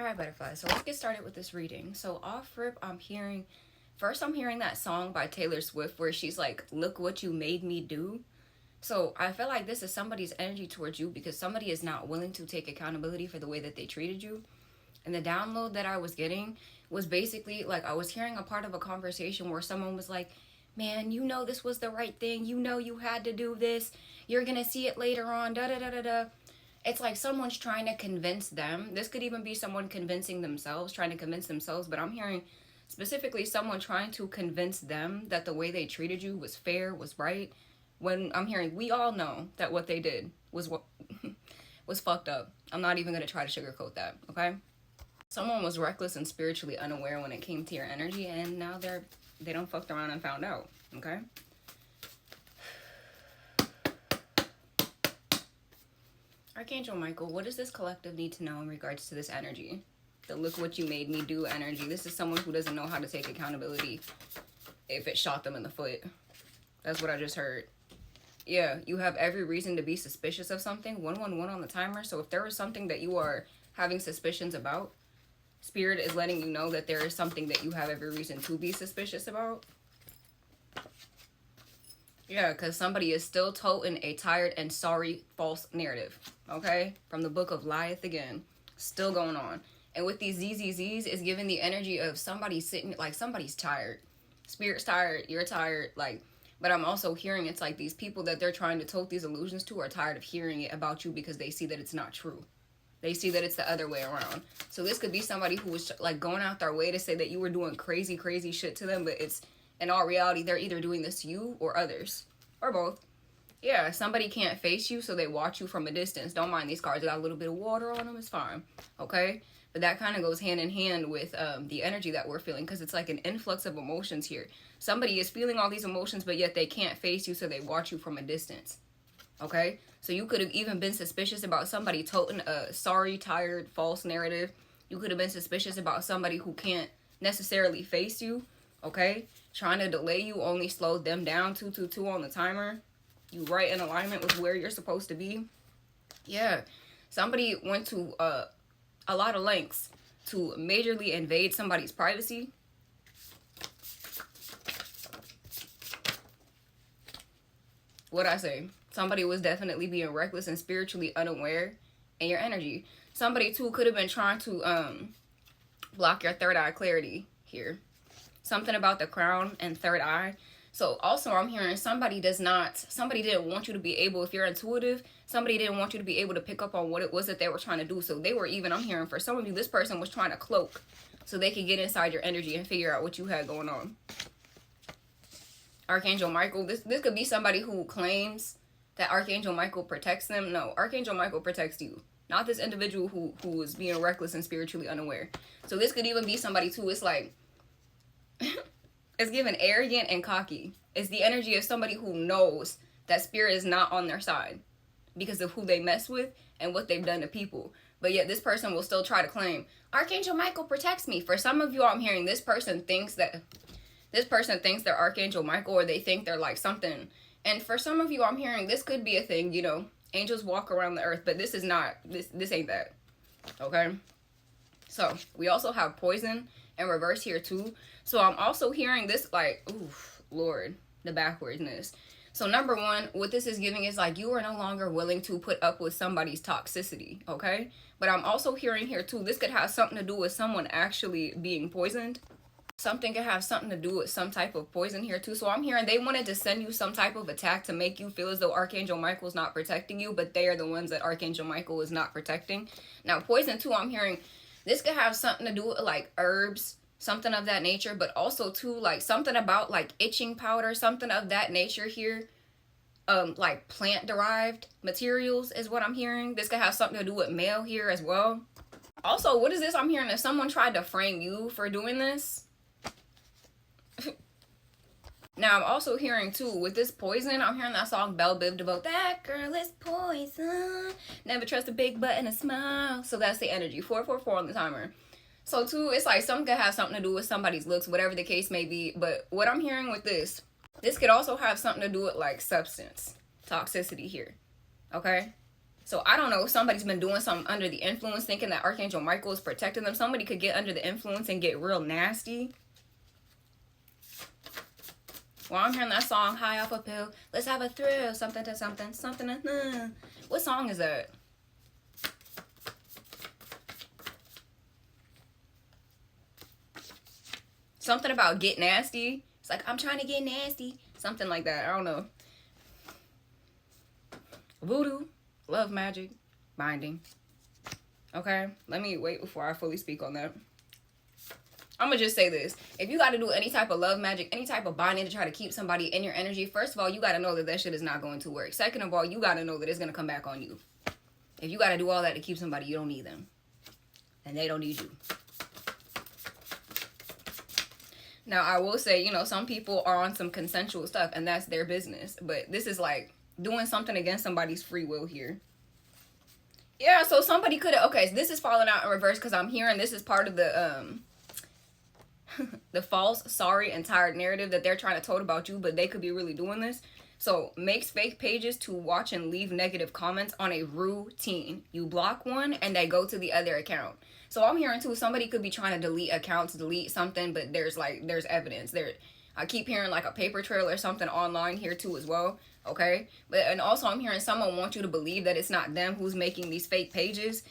All right, butterflies. So let's get started with this reading. So off rip, I'm hearing that song by Taylor Swift where she's like, "Look what you made me do." So I feel like this is somebody's energy towards you because somebody is not willing to take accountability for the way that they treated you. And the download that I was getting was basically like I was hearing a part of a conversation where someone was like, "Man, you know this was the right thing. You know you had to do this. You're gonna see it later on. Da da da da da." It's like someone's trying to convince them. This could even be someone convincing themselves, trying to convince themselves. But I'm hearing specifically someone trying to convince them that the way they treated you was fair, was right. When I'm hearing, we all know that what they did was what was fucked up. I'm not even going to try to sugarcoat that, okay? Someone was reckless and spiritually unaware when it came to your energy, and now they don't fucked around and found out, okay? Archangel Michael, what does this collective need to know in regards to this energy? The look what you made me do energy. This is someone who doesn't know how to take accountability if it shot them in the foot. That's what I just heard. Yeah, you have every reason to be suspicious of something. 111 on the timer. So if there is something that you are having suspicions about, Spirit is letting you know that there is something that you have every reason to be suspicious about. Yeah, because somebody is still toting a tired and sorry false narrative, okay? From the book of Lieth again. Still going on. And with these ZZZs, it's giving the energy of somebody sitting, like somebody's tired. Spirit's tired, you're tired, like, but I'm also hearing it's like these people that they're trying to tote these illusions to are tired of hearing it about you because they see that it's not true. They see that it's the other way around. So this could be somebody who was like going out their way to say that you were doing crazy, crazy shit to them, but it's, in all reality, they're either doing this to you or others. Or both. Yeah, somebody can't face you, so they watch you from a distance. Don't mind these cards. They got a little bit of water on them. It's fine. Okay? But that kind of goes hand in hand with the energy that we're feeling, because it's like an influx of emotions here. Somebody is feeling all these emotions, but yet they can't face you, so they watch you from a distance. Okay? So you could have even been suspicious about somebody toting a sorry, tired, false narrative. You could have been suspicious about somebody who can't necessarily face you. Okay? Trying to delay you only slowed them down. 222 on the timer. You right in alignment with where you're supposed to be. Yeah. Somebody went to a lot of lengths to majorly invade somebody's privacy. What'd I say? Somebody was definitely being reckless and spiritually unaware in your energy. Somebody, too, could have been trying to block your third eye clarity here. Something about the crown and third eye. So also I'm hearing somebody didn't want you to be able, if you're intuitive, somebody didn't want you to be able to pick up on what it was that they were trying to do. So they were even, I'm hearing for some of you, this person was trying to cloak so they could get inside your energy and figure out what you had going on. Archangel Michael, this could be somebody who claims that Archangel Michael protects them. No, Archangel Michael protects you. Not this individual who is being reckless and spiritually unaware. So this could even be somebody too, it's like, it's given arrogant and cocky. It's the energy of somebody who knows that spirit is not on their side because of who they mess with and what they've done to people. But yet this person will still try to claim, Archangel Michael protects me. For some of you, I'm hearing this person thinks they're Archangel Michael, or they think they're like something. And for some of you, I'm hearing this could be a thing, you know, angels walk around the earth, but this is not, this ain't that. Okay? So we also have poison in reverse here too. So I'm also hearing this like, oof, Lord, the backwardsness. So number one, what this is giving is like you are no longer willing to put up with somebody's toxicity, okay? But I'm also hearing here too, this could have something to do with someone actually being poisoned. Something could have something to do with some type of poison here too. So I'm hearing they wanted to send you some type of attack to make you feel as though Archangel Michael's not protecting you, but they are the ones that Archangel Michael is not protecting. Now poison too, I'm hearing this could have something to do with like herbs, something of that nature, but also too like something about like itching powder, something of that nature here. Like plant derived materials is what I'm hearing. This could have something to do with mail here as well. Also, what is this I'm hearing? If someone tried to frame you for doing this. Now I'm also hearing too with this poison, I'm hearing that song Belle Biv DeVoe, that girl is poison, never trust a big butt and a smile. So that's the energy. 444 on the timer. So too, it's like something could have something to do with somebody's looks, whatever the case may be. But what I'm hearing with this could also have something to do with like substance toxicity here. Okay? So I don't know if somebody's been doing something under the influence, thinking that Archangel Michael is protecting them. Somebody could get under the influence and get real nasty. Well, I'm hearing that song, High Off a Pill. Let's have a thrill. Something to something. Something to... What song is that? Something about get nasty. It's like, I'm trying to get nasty. Something like that. I don't know. Voodoo. Love magic. Binding. Okay. Let me wait before I fully speak on that. I'm going to just say this. If you got to do any type of love magic, any type of binding to try to keep somebody in your energy, first of all, you got to know that that shit is not going to work. Second of all, you got to know that it's going to come back on you. If you got to do all that to keep somebody, you don't need them. And they don't need you. Now, I will say, you know, some people are on some consensual stuff, and that's their business. But this is like doing something against somebody's free will here. Yeah, so somebody could have... Okay, so this is falling out in reverse because I'm hearing this is part of the... the false, sorry, and tired narrative that they're trying to tote about you, but they could be really doing this. So, makes fake pages to watch and leave negative comments on a routine. You block one, and they go to the other account. So, I'm hearing, too, somebody could be trying to delete accounts, delete something, but there's evidence. I keep hearing, like, a paper trail or something online here, too, as well. Okay? And also, I'm hearing someone wants you to believe that it's not them who's making these fake pages.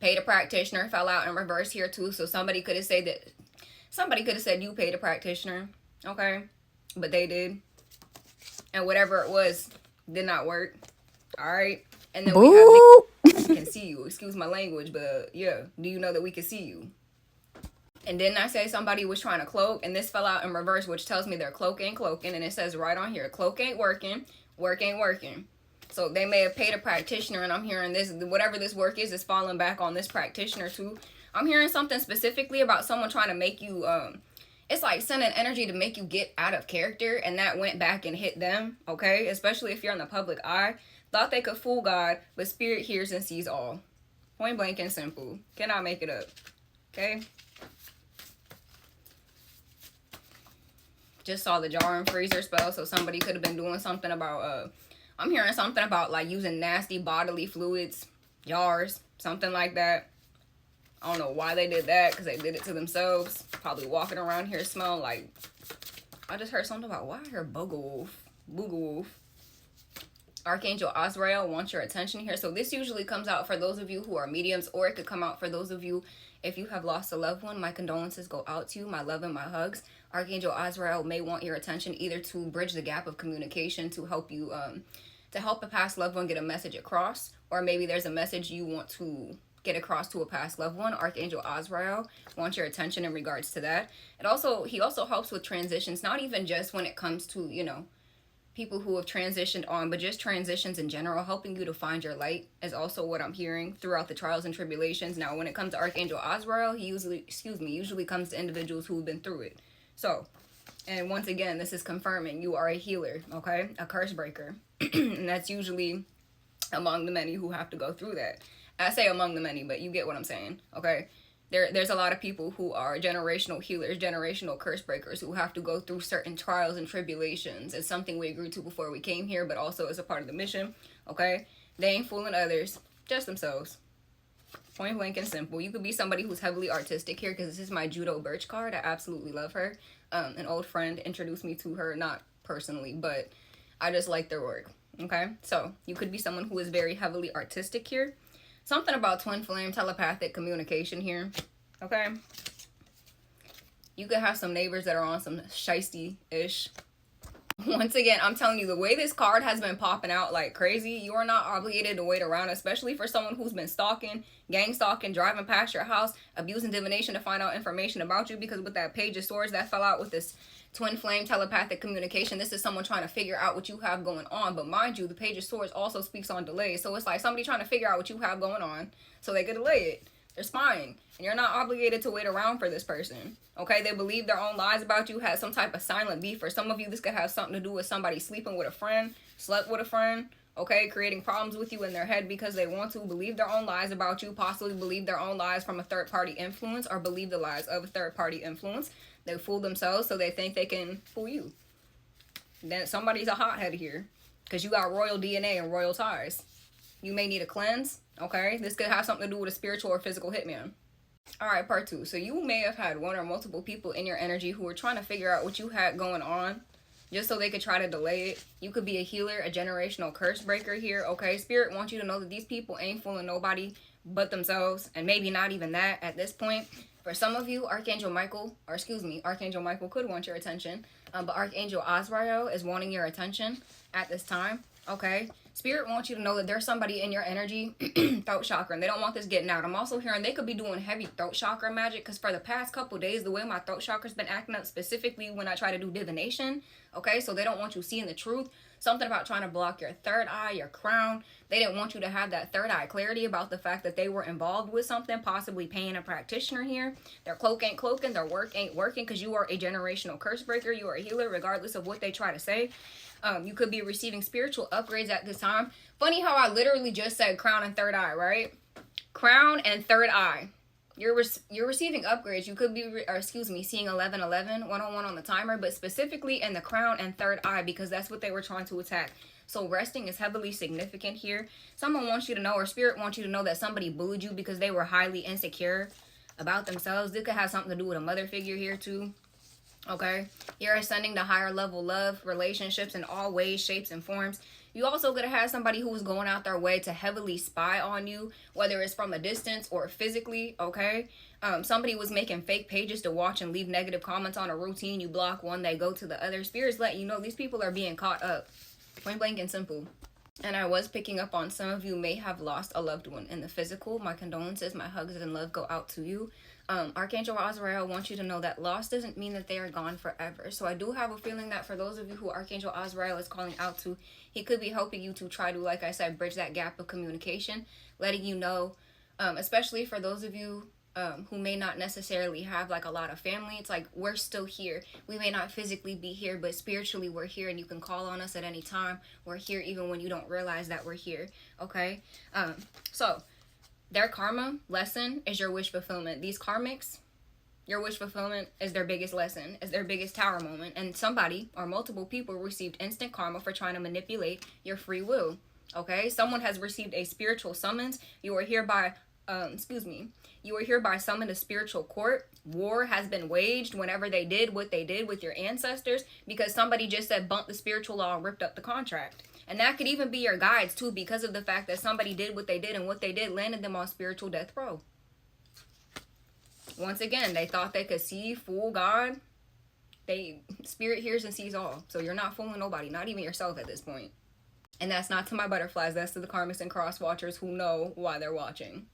Paid a practitioner fell out in reverse here, too. So, somebody could have said that... Somebody could have said you paid a practitioner, okay? But they did. And whatever it was did not work, all right? And then we can see you. Excuse my language, but yeah. Do you know that we can see you? And didn't I say somebody was trying to cloak? And this fell out in reverse, which tells me they're cloaking. And it says right on here, cloak ain't working, work ain't working. So they may have paid a practitioner, and I'm hearing this, whatever this work is falling back on this practitioner too. I'm hearing something specifically about someone trying to make you, it's like sending energy to make you get out of character, and that went back and hit them, okay? Especially if you're in the public eye. Thought they could fool God, but spirit hears and sees all. Point blank and simple. Cannot make it up, okay? Just saw the jar and freezer spell, so somebody could have been doing something about, I'm hearing something about, like, using nasty bodily fluids, jars, something like that. I don't know why they did that, because they did it to themselves. Probably walking around here smelling like... I just heard something about, why I heard Booga Wolf. Archangel Azrael wants your attention here. So this usually comes out for those of you who are mediums, or it could come out for those of you if you have lost a loved one. My condolences go out to you. My love and my hugs. Archangel Azrael may want your attention either to bridge the gap of communication, to help you, to help a past loved one get a message across, or maybe there's a message you want to get across to a past loved one. Archangel Azrael wants your attention in regards to that. He also helps with transitions, not even just when it comes to, you know, people who have transitioned on, but just transitions in general. Helping you to find your light is also what I'm hearing throughout the trials and tribulations. Now, when it comes to Archangel Azrael, he usually comes to individuals who have been through it. So, and once again, this is confirming you are a healer, okay? A curse breaker. And that's usually among the many who have to go through that. I say among the many, but you get what I'm saying, okay? There's a lot of people who are generational healers, generational curse breakers, who have to go through certain trials and tribulations. It's something we agreed to before we came here, but also as a part of the mission, okay? They ain't fooling others, just themselves. Point blank and simple. You could be somebody who's heavily artistic here, because this is my Judo Birch card. I absolutely love her. An old friend introduced me to her, not personally, but I just like their work, okay? So you could be someone who is very heavily artistic here. Something about twin flame telepathic communication here, okay? You could have some neighbors that are on some shiesty-ish. Once again, I'm telling you, the way this card has been popping out like crazy, you are not obligated to wait around, especially for someone who's been stalking, gang stalking, driving past your house, abusing divination to find out information about you, because with that Page of Swords that fell out with this twin flame telepathic communication, this is someone trying to figure out what you have going on. But mind you, the Page of Swords also speaks on delays. So it's like somebody trying to figure out what you have going on so they could delay it. They're spying. And you're not obligated to wait around for this person. Okay? They believe their own lies about you, has some type of silent beef. For some of you, this could have something to do with somebody sleeping with a friend, slept with a friend, okay? Creating problems with you in their head because they want to believe their own lies about you, possibly believe their own lies from a third-party influence, or believe the lies of a third-party influence. They fool themselves, so they think they can fool you. Then somebody's a hothead here, because you got royal DNA and royal ties. You may need a cleanse, okay? This could have something to do with a spiritual or physical hitman. All right, part 2. So you may have had one or multiple people in your energy who were trying to figure out what you had going on just so they could try to delay it. You could be a healer, a generational curse breaker here, okay? Spirit wants you to know that these people ain't fooling nobody but themselves, and maybe not even that at this point. For some of you, Archangel Michael could want your attention, but Archangel Azrael is wanting your attention at this time, okay? Spirit wants you to know that there's somebody in your energy, throat chakra, and they don't want this getting out. I'm also hearing they could be doing heavy throat chakra magic, because for the past couple days, the way my throat chakra's been acting up, specifically when I try to do divination, okay? So they don't want you seeing the truth. Something about trying to block your third eye, your crown. They didn't want you to have that third eye clarity about the fact that they were involved with something, possibly paying a practitioner here. Their cloak ain't cloaking, their work ain't working, because you are a generational curse breaker. You are a healer, regardless of what they try to say. You could be receiving spiritual upgrades at this time. Funny how I literally just said crown and third eye, right? Crown and third eye. You're receiving upgrades. You could be, seeing 1111, 101 on the timer, but specifically in the crown and third eye, because that's what they were trying to attack. So resting is heavily significant here. Someone wants you to know, or spirit wants you to know, that somebody bullied you because they were highly insecure about themselves. This could have something to do with a mother figure here too. Okay, you're ascending to higher level love, relationships in all ways, shapes, and forms. You also could have had somebody who was going out their way to heavily spy on you, whether it's from a distance or physically, okay? Somebody was making fake pages to watch and leave negative comments on a routine. You block one, they go to the other. Spirit's letting you know these people are being caught up. Point blank and simple. And I was picking up on some of you may have lost a loved one in the physical. My condolences, my hugs and love go out to you. Archangel Azrael wants you to know that loss doesn't mean that they are gone forever. So I do have a feeling that for those of you who Archangel Azrael is calling out to, he could be helping you to try to, like I said, bridge that gap of communication, letting you know, especially for those of you who may not necessarily have like a lot of family. It's like, we're still here. We may not physically be here, but spiritually we're here, and you can call on us at any time. We're here even when you don't realize that we're here, okay? So their karma lesson is your wish fulfillment. These karmics, your wish fulfillment is their biggest lesson, is their biggest tower moment. And somebody or multiple people received instant karma for trying to manipulate your free will. Okay? Someone has received a spiritual summons. You are hereby, you are hereby summoned to spiritual court. War has been waged whenever they did what they did with your ancestors, because somebody just said bump the spiritual law and ripped up the contract. And that could even be your guides too, because of the fact that somebody did what they did, and what they did landed them on spiritual death row. Once again, they thought they could see, fool God. Spirit hears and sees all. So you're not fooling nobody, not even yourself at this point. And that's not to my butterflies, that's to the karmics and cross watchers who know why they're watching.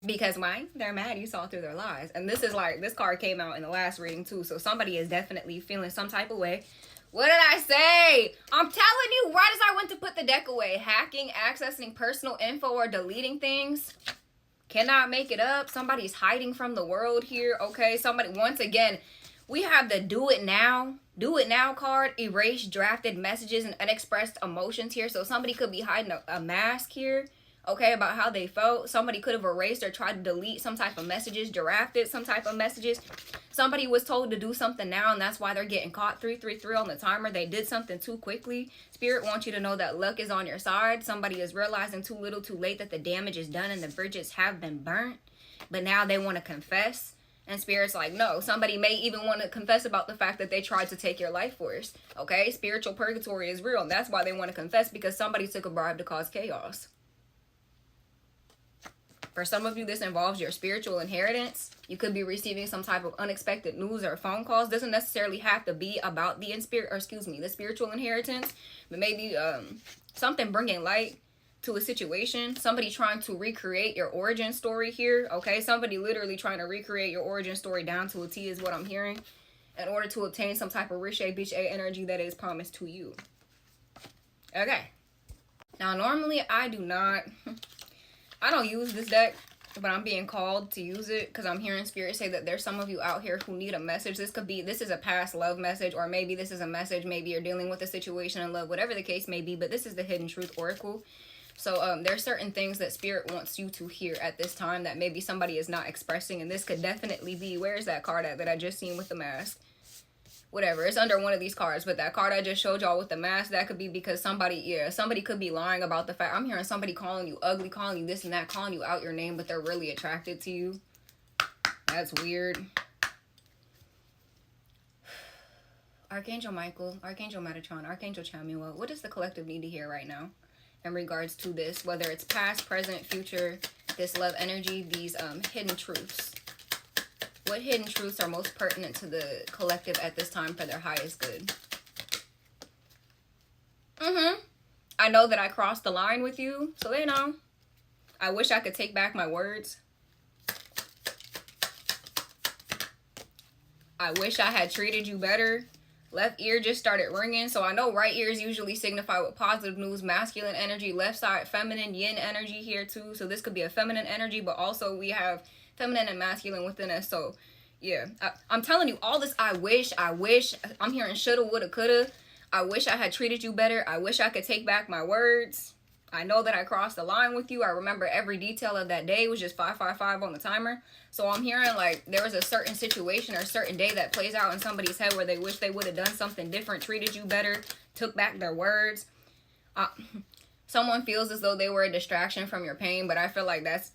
Because why? They're mad you saw through their lies. And this is like, this card came out in the last reading too. So somebody is definitely feeling some type of way. What did I say? I'm telling you, right as I went to put the deck away. Hacking, accessing personal info, or deleting things. Cannot make it up. Somebody's hiding from the world here, okay? Somebody, once again, we have the do it now card. Erase drafted messages and unexpressed emotions here. So somebody could be hiding a mask here, okay, about how they felt. Somebody could have erased or tried to delete some type of messages, drafted some type of messages. Somebody was told to do something now, and that's why they're getting caught. 333 on the timer. They did something too quickly. Spirit wants you to know that luck is on your side. Somebody is realizing too little too late that the damage is done and the bridges have been burnt. But now they want to confess. And Spirit's like, no. Somebody may even want to confess about the fact that they tried to take your life force. Okay? Spiritual purgatory is real. And that's why they want to confess, because somebody took a bribe to cause chaos. For some of you, this involves your spiritual inheritance. You could be receiving some type of unexpected news or phone calls. Doesn't necessarily have to be about the spiritual inheritance, but maybe something bringing light to a situation. Somebody trying to recreate your origin story here. Okay, somebody literally trying to recreate your origin story down to a T is what I'm hearing, in order to obtain some type of rich A, bitch A energy that is promised to you. Okay. Now, normally I don't use this deck, but I'm being called to use it because I'm hearing Spirit say that there's some of you out here who need a message. This is a past love message, or maybe this is a message. Maybe you're dealing with a situation in love, whatever the case may be, but this is the Hidden Truth Oracle. So there's certain things that Spirit wants you to hear at this time that maybe somebody is not expressing, and this could definitely be, where's that card at that I just seen with the mask? whatever. It's under one of these cards, but that card I just showed y'all with the mask, that could be because somebody could be lying about the fact. I'm hearing somebody calling you ugly, calling you this and that, calling you out your name, but they're really attracted to you. That's weird. Archangel Michael, Archangel Metatron, Archangel Chamuel, what does the collective need to hear right now in regards to this, whether it's past, present, future, this love energy, these hidden truths? What hidden truths are most pertinent to the collective at this time for their highest good? I know that I crossed the line with you, so they know. I wish I could take back my words. I wish I had treated you better. Left ear just started ringing, so I know right ears usually signify with positive news, masculine energy, left side feminine, yin energy here too. So this could be a feminine energy, but also we have feminine and masculine within us. So yeah, I'm telling you all this. I wish. I'm hearing shoulda, woulda, coulda. I wish I had treated you better. I wish I could take back my words. I know that I crossed the line with you. I remember every detail of that day. It was just 555 on the timer. So I'm hearing like there was a certain situation or a certain day that plays out in somebody's head where they wish they would have done something different, treated you better, took back their words. Someone feels as though they were a distraction from your pain, but I feel like that's,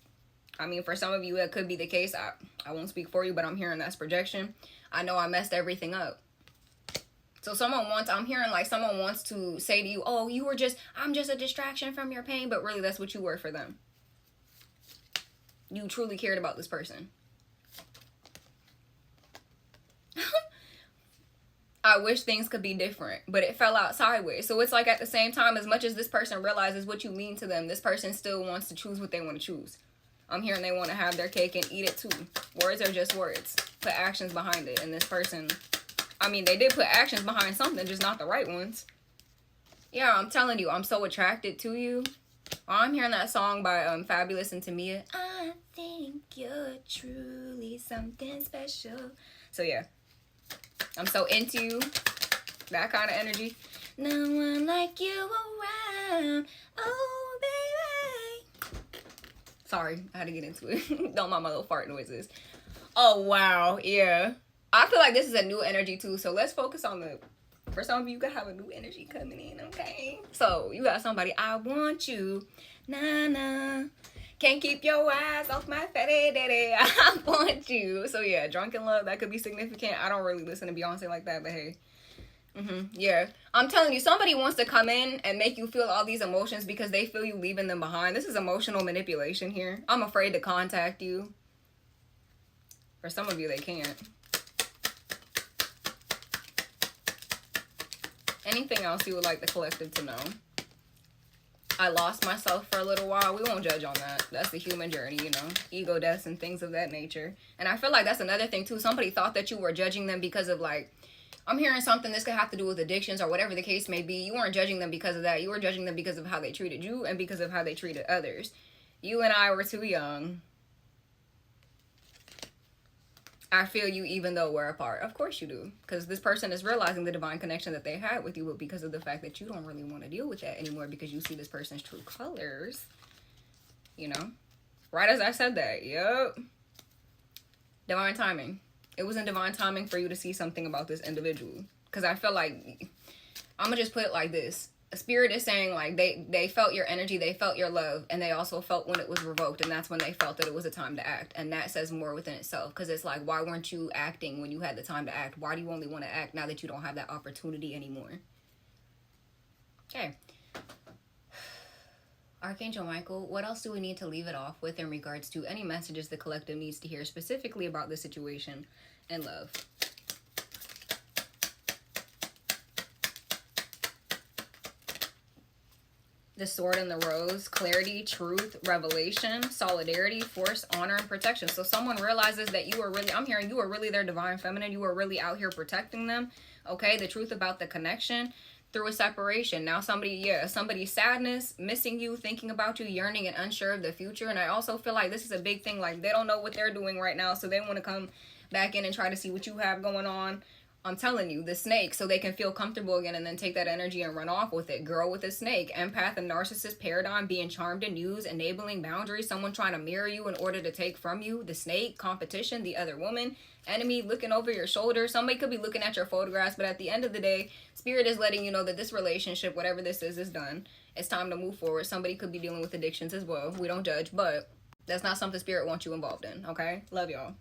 I mean, for some of you, that could be the case. I won't speak for you, but I'm hearing that's projection. I know I messed everything up. So I'm hearing like someone wants to say to you, oh, I'm just a distraction from your pain, but really that's what you were for them. You truly cared about this person. I wish things could be different, but it fell out sideways. So it's like at the same time, as much as this person realizes what you mean to them, this person still wants to choose what they want to choose. I'm hearing they want to have their cake and eat it too. Words are just words. Put actions behind it. And this person, I mean, they did put actions behind something, just not the right ones. Yeah, I'm telling you, I'm so attracted to you. I'm hearing that song by Fabulous and Tamia. I think you're truly something special. So yeah, I'm so into you. That kind of energy. No one like you around. Oh, baby. Sorry, I had to get into it. Don't mind my little fart noises. Oh, wow. Yeah. I feel like this is a new energy too. So let's focus on for some of you, you could have a new energy coming in, okay? So you got somebody, I want you. Nah. Can't keep your eyes off my fatty daddy. I want you. So yeah, drunken love, that could be significant. I don't really listen to Beyonce like that, but hey. Yeah. I'm telling you, somebody wants to come in and make you feel all these emotions because they feel you leaving them behind. This is emotional manipulation here. I'm afraid to contact you. For some of you, they can't. Anything else you would like the collective to know? I lost myself for a little while. We won't judge on that. That's the human journey, you know. Ego deaths and things of that nature. And I feel like that's another thing too. Somebody thought that you were judging them because of like, I'm hearing something, this could have to do with addictions or whatever the case may be. You weren't judging them because of that. You were judging them because of how they treated you and because of how they treated others. You and I were too young. I feel you even though we're apart. Of course you do. Because this person is realizing the divine connection that they had with you, but because of the fact that you don't really want to deal with that anymore because you see this person's true colors. You know? Right as I said that. Yep. Divine timing. It wasn't divine timing for you to see something about this individual. Because I feel like, I'm going to just put it like this. A spirit is saying like they felt your energy, they felt your love, and they also felt when it was revoked, and that's when they felt that it was a time to act. And that says more within itself, because it's like, why weren't you acting when you had the time to act? Why do you only want to act now that you don't have that opportunity anymore? Okay. Archangel Michael, what else do we need to leave it off with in regards to any messages the collective needs to hear specifically about this situation and love? The Sword and the Rose, clarity, truth, revelation, solidarity, force, honor, and protection. So someone realizes that you were really, I'm hearing you were really their divine feminine. You were really out here protecting them. Okay, the truth about the connection through a separation. Now somebody's sadness, missing you, thinking about you, yearning and unsure of the future. And I also feel like this is a big thing. Like they don't know what they're doing right now. So they want to come back in and try to see what you have going on. I'm telling you, the snake, so they can feel comfortable again and then take that energy and run off with it. Girl with a snake, empath and narcissist paradigm, being charmed and used, enabling boundaries, someone trying to mirror you in order to take from you. The snake, competition, the other woman, enemy, looking over your shoulder. Somebody could be looking at your photographs, but at the end of the day, spirit is letting you know that this relationship, whatever this is done. It's time to move forward. Somebody could be dealing with addictions as well. We don't judge, but that's not something spirit wants you involved in, okay? Love y'all.